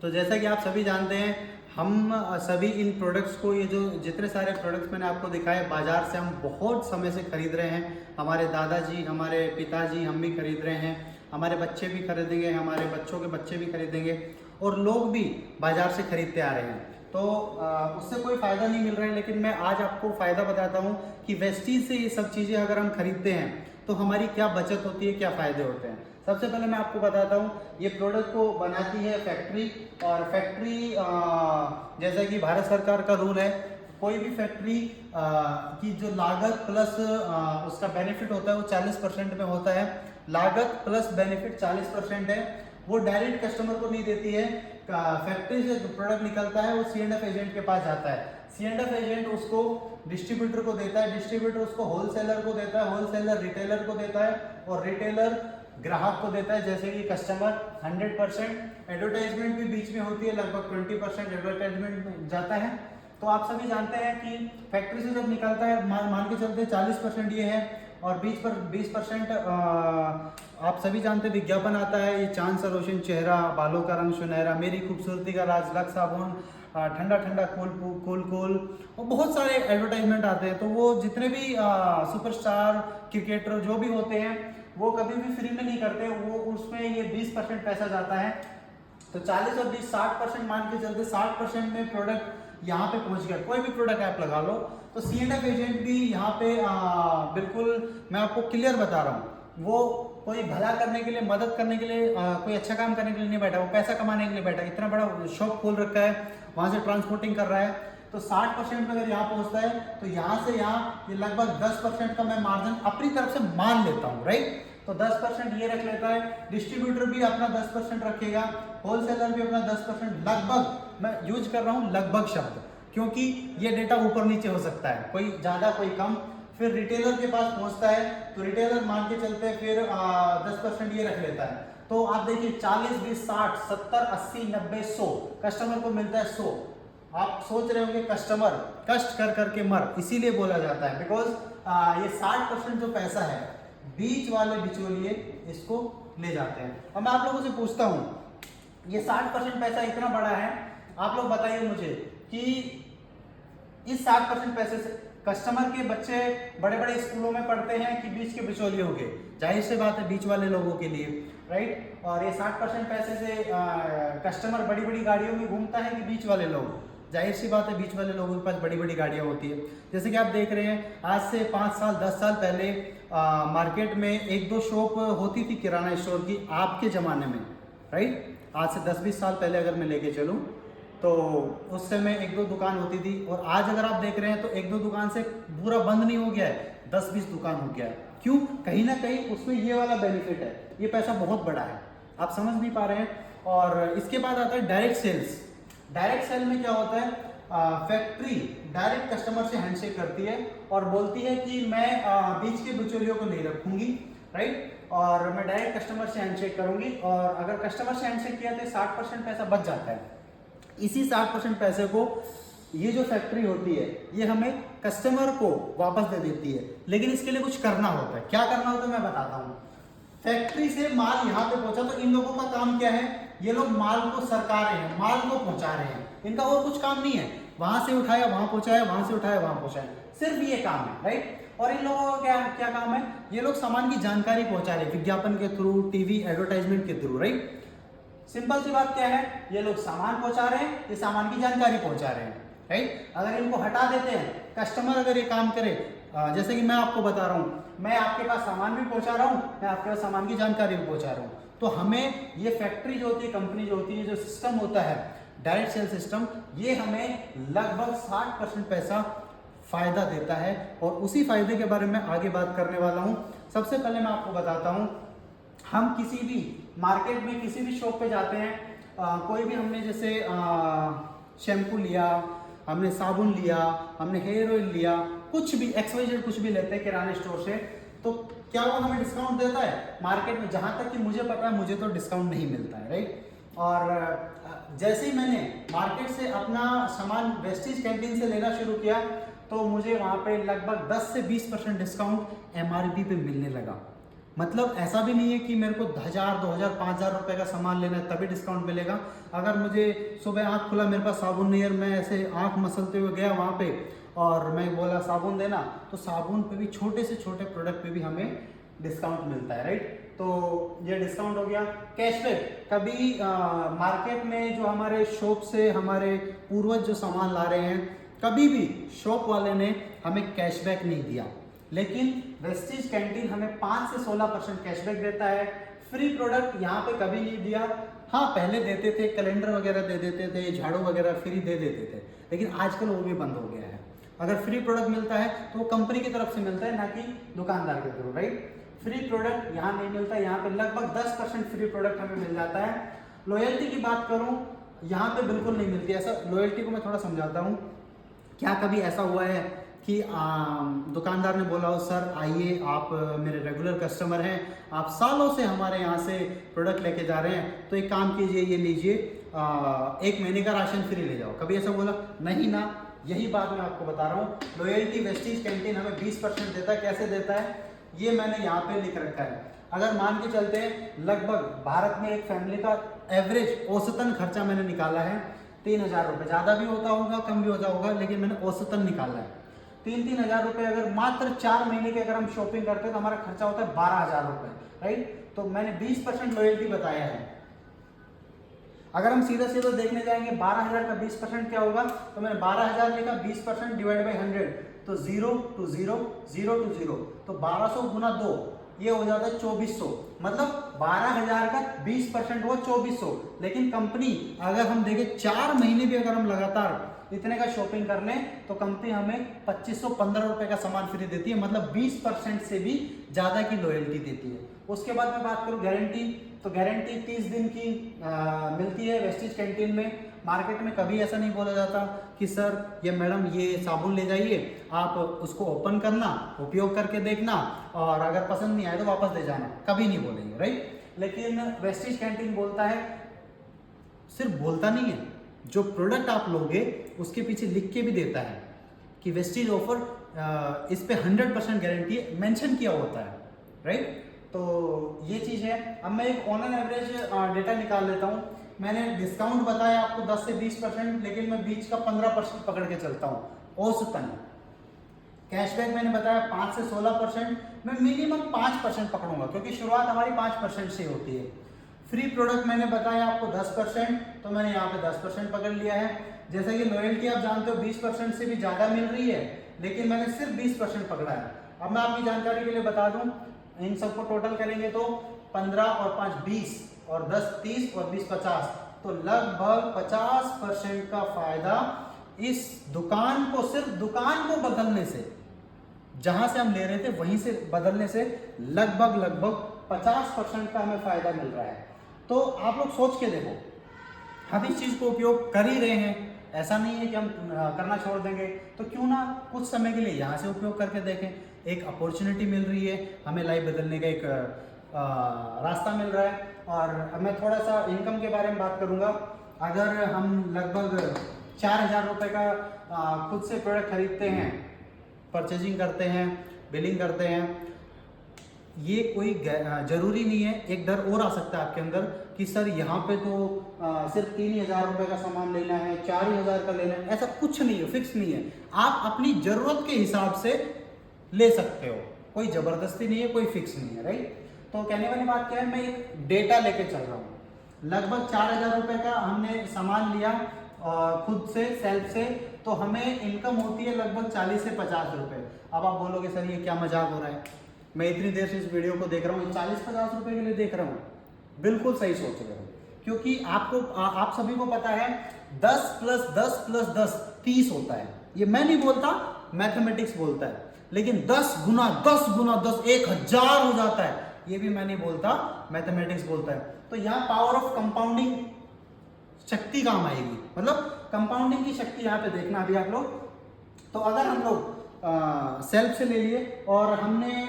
तो जैसा कि आप सभी जानते हैं, हम सभी इन प्रोडक्ट्स को, ये जो जितने सारे प्रोडक्ट्स मैंने आपको दिखाए, बाज़ार से हम बहुत समय से खरीद रहे हैं। हमारे दादाजी, हमारे पिताजी, हम भी खरीद रहे हैं, हमारे बच्चे भी खरीदेंगे, हमारे बच्चों के बच्चे भी खरीदेंगे और लोग भी बाज़ार से खरीदते आ रहे हैं। तो उससे कोई फ़ायदा नहीं मिल रहा है, लेकिन मैं आज आपको फ़ायदा बताता हूँ कि वेस्टीज से ये सब चीज़ें अगर हम खरीदते हैं तो हमारी क्या बचत होती है, क्या फ़ायदे होते हैं। सबसे पहले मैं आपको बताता हूँ, ये प्रोडक्ट को बनाती है फैक्ट्री। और फैक्ट्री जैसा कि भारत सरकार का रूल है, कोई भी फैक्ट्री की जो लागत प्लस उसका बेनिफिट होता है वो 40% में होता है। लागत प्लस बेनिफिट 40% है, वो डायरेक्ट कस्टमर को नहीं देती है। फैक्ट्री से जो प्रोडक्ट निकलता है वो C&F एजेंट के पास जाता है। C&F एजेंट उसको डिस्ट्रीब्यूटर को देता है, डिस्ट्रीब्यूटर उसको होलसेलर को देता है, होलसेलर रिटेलर को देता है और रिटेलर ग्राहक को देता है, जैसे कि कस्टमर। 100% एडवर्टाइजमेंट भी बीच में होती है, लगभग 20% एडवर्टाइजमेंट में जाता है। तो आप सभी जानते हैं कि फैक्ट्री से जब निकलता है, मान के चलते 40% ये है और 20% आप सभी जानते हैं विज्ञापन आता है। ये चांद सा रोशन चेहरा, बालों का रंग सुनहरा, मेरी खूबसूरती का राज, लक्स साबुन, ठंडा ठंडा कूल कूल कूल, और बहुत सारे एडवर्टाइजमेंट आते हैं। तो वो जितने भी सुपरस्टार, क्रिकेटर जो भी होते हैं, वो कभी भी फ्री में नहीं करते, वो उसमें ये 20% पैसा जाता है। तो 40 और 20 60% मान के चलते 60% में प्रोडक्ट यहाँ पे पहुंच गया। कोई भी प्रोडक्ट आप लगा लो, तो C&F एजेंट भी यहाँ पे बिल्कुल मैं आपको क्लियर बता रहा हूँ, वो कोई भला करने के लिए, मदद करने के लिए, कोई अच्छा काम करने के लिए नहीं बैठा, वो पैसा कमाने के लिए बैठा। इतना बड़ा शॉप खोल रखा है, वहां से ट्रांसपोर्टिंग कर रहा है। तो 60% में अगर यहाँ पहुंचता है तो यहाँ से यहाँ ये लगभग 10% का मैं मार्जिन अपनी तरफ से मान लेता हूँ, राइट। तो 10% ये रख लेता है, डिस्ट्रीब्यूटर भी अपना 10% रखेगा, होलसेलर भी अपना 10%। लगभग मैं यूज कर रहा हूँ लगभग शब्द, क्योंकि ये डेटा ऊपर नीचे हो सकता है, कोई ज्यादा कोई कम। फिर रिटेलर के पास पहुंचता है तो रिटेलर मान के चलते हैं फिर 10% ये रख लेता है। तो आप देखिए 40 20 60 70 80 90 100 कस्टमर को मिलता है 100। आप सोच रहे होंगे कस्टमर कष्ट कर करके मर, इसीलिए बोला जाता है बिकॉज ये 60% जो पैसा है बीच वाले बिचौलिए इसको ले जाते हैं। अब मैं आप लोगों से पूछता हूं, ये 60% पैसा इतना बड़ा है, आप लोग बताइए मुझे कि इस 60% पैसे से कस्टमर के बच्चे बड़े बड़े स्कूलों में पढ़ते हैं कि बीच के बिचौलिए हो गए? जाहिर सी बात है बीच वाले लोगों के लिए, राइट। और ये 60% पैसे से कस्टमर बड़ी बड़ी गाड़ियों में घूमता है कि बीच वाले लोग? जाहिर सी बात है बीच वाले लोगों के पास बड़ी बड़ी गाड़ियां होती है। जैसे कि आप देख रहे हैं, आज से 5 साल 10 साल पहले मार्केट में 1-2 शॉप होती थी किराना स्टोर की, आपके ज़माने में, राइट। आज से 10-20 साल पहले अगर मैं लेके चलूँ तो उस समय 1-2 दुकान होती थी, और आज अगर आप देख रहे हैं तो 1-2 दुकान से पूरा बंद नहीं हो गया है, 10-20 दुकान हो गया है। क्यों? कहीं ना कहीं उसमें ये वाला बेनिफिट है, ये पैसा बहुत बड़ा है, आप समझ नहीं पा रहे हैं। और इसके बाद आता है डायरेक्ट सेल्स। डायरेक्ट सेल में क्या होता है, फैक्ट्री डायरेक्ट कस्टमर से हैंडशेक करती है और बोलती है कि मैं बीच के बिचौलियों को नहीं रखूंगी, राइट, और मैं डायरेक्ट कस्टमर से हैंडशेक करूंगी। और अगर कस्टमर से हैंडशेक किया तो 60% पैसा बच जाता है। इसी 60% पैसे को ये जो फैक्ट्री होती है ये हमें कस्टमर को वापस दे देती है, लेकिन इसके लिए कुछ करना होता है। क्या करना होता है मैं बताता हूँ। फैक्ट्री से माल यहाँ पे पहुंचा तो इन लोगों का काम क्या है, ये लोग माल को सरका रहे हैं, माल को पहुंचा रहे हैं, इनका और कुछ काम नहीं है। वहां से उठाया वहां पहुंचाया, वहां से उठाया वहां पहुंचाया, सिर्फ ये काम है, राइट। और इन लोगों का क्या क्या काम है, ये लोग सामान की जानकारी पहुंचा रहे हैं विज्ञापन के थ्रू, टीवी एडवर्टाइजमेंट के थ्रू, राइट। सिंपल सी बात क्या है, ये लोग सामान पहुंचा रहे हैं, ये सामान की जानकारी पहुंचा रहे हैं, राइट। अगर इनको हटा देते हैं, कस्टमर अगर ये काम करे, जैसे कि मैं आपको बता रहा हूँ, मैं आपके पास सामान भी पहुंचा रहा हूँ, मैं आपके पास सामान की जानकारी भी पहुंचा रहा हूँ, तो हमें ये फैक्ट्री जो होती है, कंपनी जो होती है, जो सिस्टम होता है डायरेक्ट सेल सिस्टम, ये हमें लगभग 60% पैसा फायदा देता है। और उसी फायदे के बारे में आगे बात करने वाला हूँ। सबसे पहले मैं आपको बताता हूँ, हम किसी भी मार्केट में किसी भी शॉप पे जाते हैं, कोई भी हमने जैसे शैम्पू लिया, हमने साबुन लिया, हमने हेयर ऑयल लिया, कुछ भी XYZ कुछ भी लेते हैं किराने स्टोर से, तो क्या वो हमें डिस्काउंट देता है? मार्केट में जहाँ तक कि मुझे पता है मुझे तो डिस्काउंट नहीं मिलता है, राइट। और जैसे ही मैंने मार्केट से अपना सामान वेस्टीज कैंटीन से लेना शुरू किया तो मुझे वहाँ पे लगभग 10 से 20% डिस्काउंट MRP पे मिलने लगा। मतलब ऐसा भी नहीं है कि मेरे को 1000, 2000, 5000 रुपए का सामान लेना है तभी डिस्काउंट मिलेगा। अगर मुझे सुबह आँख खुला, मेरे पास साबुन नहीं है, मैं ऐसे आँख मसलते हुए गया वहाँ पे और मैं बोला साबुन देना, तो साबुन पे भी, छोटे से छोटे प्रोडक्ट पे भी हमें डिस्काउंट मिलता है, राइट। तो ये डिस्काउंट हो गया। कैशबैक, कभी मार्केट में जो हमारे शॉप से हमारे पूर्वज जो सामान ला रहे हैं, कभी भी शॉप वाले ने हमें कैशबैक नहीं दिया, लेकिन वेस्टीज कैंटीन हमें 5 से 16% कैशबैक देता है। फ्री प्रोडक्ट यहाँ पे कभी नहीं दिया। हाँ, पहले देते थे, कैलेंडर वगैरह दे देते थे, झाड़ू वगैरह फ्री दे देते थे, लेकिन आजकल वो भी बंद हो गया है। अगर फ्री प्रोडक्ट मिलता है तो वो कंपनी की तरफ से मिलता है, ना कि दुकानदार के थ्रू, राइट। फ्री प्रोडक्ट यहाँ नहीं मिलता, यहाँ पे लगभग 10% फ्री प्रोडक्ट हमें मिल जाता है। लॉयल्टी की बात करूँ, यहाँ पे बिल्कुल नहीं मिलती। ऐसा लॉयल्टी को मैं थोड़ा समझाता हूँ। क्या कभी ऐसा हुआ है कि दुकानदार ने बोला हो, सर आइए, आप मेरे रेगुलर कस्टमर हैं, आप सालों से हमारे यहाँ से प्रोडक्ट लेके जा रहे हैं, तो एक काम कीजिए, ये लीजिए, 1 महीने का राशन फ्री ले जाओ। कभी ऐसा बोला? नहीं ना। यही बात मैं आपको बता रहा हूँ। लॉयल्टी वेस्टीज कैंटीन हमें 20% देता है। कैसे देता है ये मैंने यहाँ पे लिख रखा है। अगर मान के चलते हैं, लगभग भारत में एक फैमिली का एवरेज औसतन खर्चा मैंने निकाला है 3000 रुपये। ज़्यादा भी होता होगा, कम भी होता होगा, लेकिन मैंने औसतन निकाला है 3-3 हज़ार रुपये। अगर मात्र 4 महीने के अगर हम शॉपिंग करते हैं तो हमारा खर्चा होता है 12,000 रुपये, राइट। तो मैंने 20% लॉयल्टी बताया है। अगर हम सीधा सीधा देखने जाएंगे, 12,000 का 20% क्या होगा, तो मैंने 12,000 लिखा, 20% डिवाइड बाई 100, तो 0 to 0, 0 to 0, तो 1200 गुना 2, ये हो जाता है 2400। मतलब 12,000 का 20% हुआ 2400। लेकिन कंपनी, अगर हम देखें 4 महीने भी अगर हम लगातार इतने का शॉपिंग कर लें, तो कंपनी हमें 2515 रुपए का सामान फ्री देती है। मतलब 20% से भी ज्यादा की लॉयल्टी देती है। उसके बाद मैं बात करूं गारंटी, तो गारंटी 30 दिन की मिलती है वेस्टीज कैंटीन में। मार्केट में कभी ऐसा नहीं बोला जाता कि सर ये मैडम ये साबुन ले जाइए, आप उसको ओपन करना, उपयोग करके देखना, और अगर पसंद नहीं आए तो वापस दे जाना, कभी नहीं बोलेंगे, राइट। लेकिन वेस्टीज कैंटीन बोलता है, सिर्फ बोलता नहीं है, जो प्रोडक्ट आप लोगे उसके पीछे लिख के भी देता है कि वेस्टीज ऑफर, इस पे 100% गारंटी मेंशन किया होता है, राइट। तो ये चीज़ है। अब मैं एक ऑन एन एवरेज डेटा निकाल लेता हूँ। मैंने डिस्काउंट बताया आपको 10 से 20%, लेकिन मैं बीच का 15% पकड़ के चलता हूँ औसतन। कैशबैक मैंने बताया 5 से 16%, मैं मिनिमम 5% पकड़ूंगा, क्योंकि शुरुआत हमारी 5% से होती है। फ्री प्रोडक्ट मैंने बताया आपको 10%, तो मैंने यहाँ पे 10% पकड़ लिया है। जैसा कि लॉयल्टी आप जानते हो 20% से भी ज़्यादा मिल रही है, लेकिन मैंने सिर्फ 20% पकड़ा है। अब मैं आपकी जानकारी के लिए बता दूं, इन सबको टोटल करेंगे तो 15 और 5 20 और 10 30 और 20 50, तो लगभग 50% का फायदा इस दुकान को, सिर्फ दुकान को बदलने से, जहां से हम ले रहे थे वहीं से बदलने से लगभग 50% का हमें फायदा मिल रहा है। तो आप लोग सोच के देखो, हम इस चीज को उपयोग कर ही रहे हैं, ऐसा नहीं है कि हम करना छोड़ देंगे, तो क्यों ना कुछ समय के लिए यहाँ से उपयोग करके देखें। एक अपॉर्चुनिटी मिल रही है, हमें लाइफ बदलने का एक रास्ता मिल रहा है। और अब मैं थोड़ा सा इनकम के बारे में बात करूँगा। अगर हम लगभग 4,000 रुपये का खुद से प्रोडक्ट खरीदते हैं, परचेजिंग करते हैं, बिलिंग करते हैं, ये कोई जरूरी नहीं है। एक डर और आ सकता है आपके अंदर कि सर यहाँ पे तो सिर्फ 3,000 रुपये का सामान लेना है, 4,000 का लेना है। ऐसा कुछ नहीं है, फिक्स नहीं है। आप अपनी जरूरत के हिसाब से ले सकते हो, कोई जबरदस्ती नहीं है, कोई फिक्स नहीं है, राइट। तो कहने वाली बात क्या है, मैं एक डेटा लेके चल रहा हूँ। लगभग 4,000 रुपये का हमने सामान लिया खुद से, सेल्फ से, तो हमें इनकम होती है लगभग 40 से 50 रुपये। अब आप बोलोगे सर ये क्या मजाक हो रहा है, मैं इतनी देर से इस वीडियो को देख रहा हूँ, 40-50 रुपये के लिए देख रहा हूँ। बिल्कुल सही सोच रहे हो, क्योंकि आपको आप सभी को पता है 10 + 10 + 10 30 होता है। ये मैं नहीं बोलता, मैथमेटिक्स बोलता है। लेकिन 10 गुना 10 गुना 10 1000 हो जाता है, ये भी मैं नहीं बोलता, मैथमेटिक्स बोलता है। तो यहाँ पावर ऑफ कंपाउंडिंग शक्ति काम आएगी, मतलब कंपाउंडिंग की शक्ति यहाँ पे देखना अभी आप लोग। तो अगर हम लोग सेल्फ से ले लिए और हमने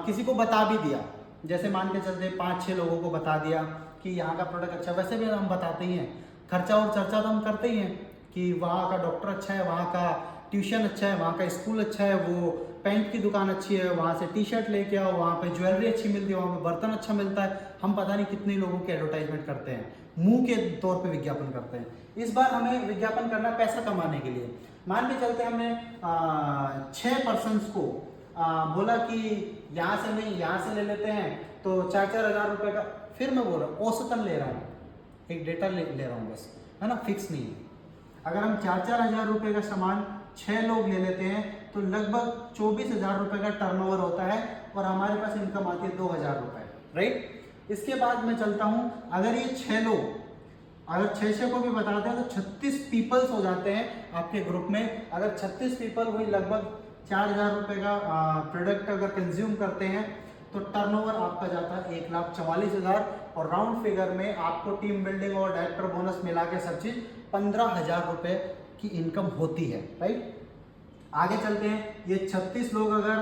किसी को बता भी दिया, जैसे मान के चलते 5-6 लोगों को बता दिया कि यहाँ का प्रोडक्ट अच्छा, वैसे भी हम बताते ही हैं, खर्चा और चर्चा तो हम करते ही हैं कि वहाँ का डॉक्टर अच्छा है, वहाँ का ट्यूशन अच्छा है, वहाँ का स्कूल अच्छा है, वो पैंट की दुकान अच्छी है, वहाँ से टी शर्ट लेके आओ, वहाँ पे ज्वेलरी अच्छी मिलती है, वहाँ पे बर्तन अच्छा मिलता है। हम पता नहीं कितने लोगों की एडवर्टाइजमेंट करते हैं, मुंह के तौर पे विज्ञापन करते हैं। इस बार हमें विज्ञापन करना है पैसा कमाने के लिए। मान के चलते हमने 6 पर्सन्स को बोला कि यहाँ से नहीं, यहाँ से ले लेते हैं तो 4-4 हज़ार रुपये का, फिर मैं बोल रहा हूँ औसतन ले रहा हूँ, एक डेटा ले रहा हूँ बस, है ना, फिक्स नहीं है। अगर हम 4-4 हज़ार रुपये का सामान 6 लोग ले लेते हैं तो लगभग 24,000 रुपये का टर्नओवर होता है और हमारे पास इनकम आती है 2,000 रुपये, राइट। इसके बाद मैं चलता हूँ, अगर ये 6 लोग अगर 6 को भी बताते हैं तो 36 पीपल्स हो जाते हैं आपके ग्रुप में। अगर 36 पीपल वही लगभग 4,000 रुपये का प्रोडक्ट अगर कंज्यूम करते हैं तो टर्नओवर आपका जाता है 1,44,000 और राउंड फिगर में आपको टीम बिल्डिंग और डायरेक्टर बोनस मिला के सब चीज 15,000 रुपये की इनकम होती है, राइट। आगे चलते हैं, ये 36 लोग अगर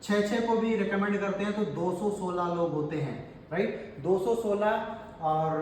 6 को भी रिकमेंड करते हैं तो 216 लोग होते हैं, राइट। 216 और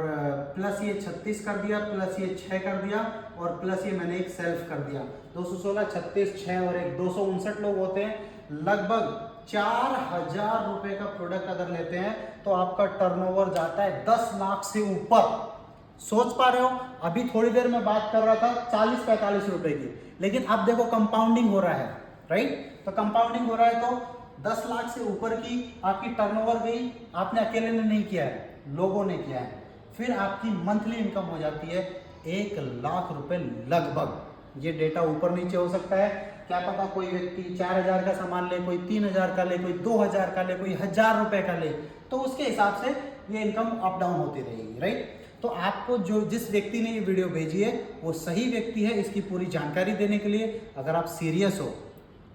प्लस ये 36 कर दिया, प्लस ये 6 कर दिया और प्लस ये मैंने एक सेल्फ कर दिया। 216, 36, 6 और एक 259 लोग होते हैं। लगभग 4,000 रुपये का प्रोडक्ट अगर लेते हैं तो आपका टर्नओवर जाता है 10 लाख से ऊपर। सोच पा रहे हो, अभी थोड़ी देर में बात कर रहा था 40-45 रुपए की, लेकिन अब देखो कंपाउंडिंग हो रहा है, राइट। तो कंपाउंडिंग हो रहा है तो 10 लाख से ऊपर की आपकी टर्नओवर गई। आपने अकेले ने नहीं किया है, लोगों ने किया है। फिर आपकी मंथली इनकम हो जाती है 1 लाख रुपए लगभग। ये डेटा ऊपर नीचे हो सकता है, क्या पता कोई व्यक्ति 4,000 का सामान ले, कोई 3,000 का ले, कोई 2,000 का ले, कोई 1,000 रुपए का ले, तो उसके हिसाब से ये इनकम अप डाउन होती रहेगी, राइट। तो आपको जिस व्यक्ति ने ये वीडियो भेजी है वो सही व्यक्ति है इसकी पूरी जानकारी देने के लिए। अगर आप सीरियस हो,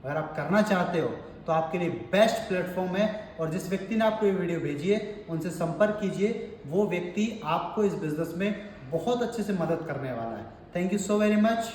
अगर आप करना चाहते हो तो आपके लिए बेस्ट प्लेटफॉर्म है। और जिस व्यक्ति ने आपको ये वीडियो भेजी है उनसे संपर्क कीजिए, वो व्यक्ति आपको इस बिजनेस में बहुत अच्छे से मदद करने वाला है। Thank you so very much.